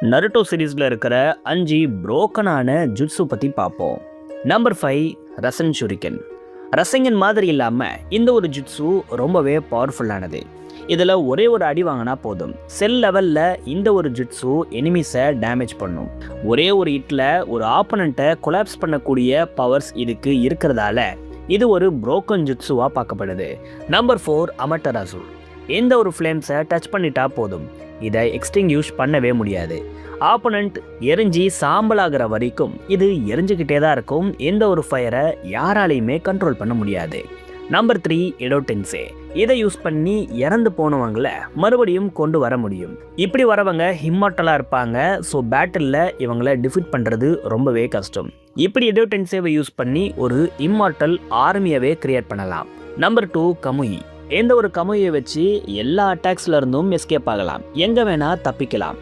Naruto சீரீஸில் இருக்கிற 5 புரோக்கனான jutsu பற்றி பார்ப்போம். நம்பர் 5 ரசன் ஷுரிக்கன். ரசங்கன் மாதிரி இல்லாமல் இந்த ஒரு ஜுட்ஸு ரொம்பவே பவர்ஃபுல்லானது. இதில் ஒரே ஒரு அடி வாங்கினா போதும், செல் லெவலில் இந்த ஒரு ஜுட்ஸு எனிமீஸை டேமேஜ் பண்ணும். ஒரே ஒரு ஹிட்டில் ஒரு ஆப்பனண்ட்டை கொலாப்ஸ் பண்ணக்கூடிய பவர்ஸ் இதுக்கு இருக்கிறதால இது ஒரு புரோக்கன் ஜுட்ஸுவாக பார்க்கப்படுது. நம்பர் 4 அமட்டராசு. எந்த ஒரு ஃப்ளேம்ஸை டச் பண்ணிட்டா போதும், இதை எக்ஸ்டிங்யூஷ் பண்ணவே முடியாது. ஆப்பனண்ட் எரிஞ்சி சாம்பலாகிற வரைக்கும் இது எரிஞ்சுக்கிட்டே தான் இருக்கும். எந்த ஒரு ஃபயரை யாராலையுமே கண்ட்ரோல் பண்ண முடியாது. நம்பர் 3 எடோடென்சே. இதை யூஸ் பண்ணி இறந்து போனவங்களை மறுபடியும் கொண்டு வர முடியும். இப்படி வரவங்க இம்மார்ட்டலாக இருப்பாங்க. ஸோ பேட்டிலில் இவங்களை டிஃபீட் பண்ணுறது ரொம்பவே கஷ்டம். இப்படி எடோடென்சேவை யூஸ் பண்ணி ஒரு இம்மார்ட்டல் ஆர்மியவே கிரியேட் பண்ணலாம். நம்பர் 2 கமுயி. எந்த ஒரு கமுயை வச்சு எல்லா அட்டாக்ஸ்ல இருந்தும் எஸ்கேப் ஆகலாம், எங்க வேணா தப்பிக்கலாம்.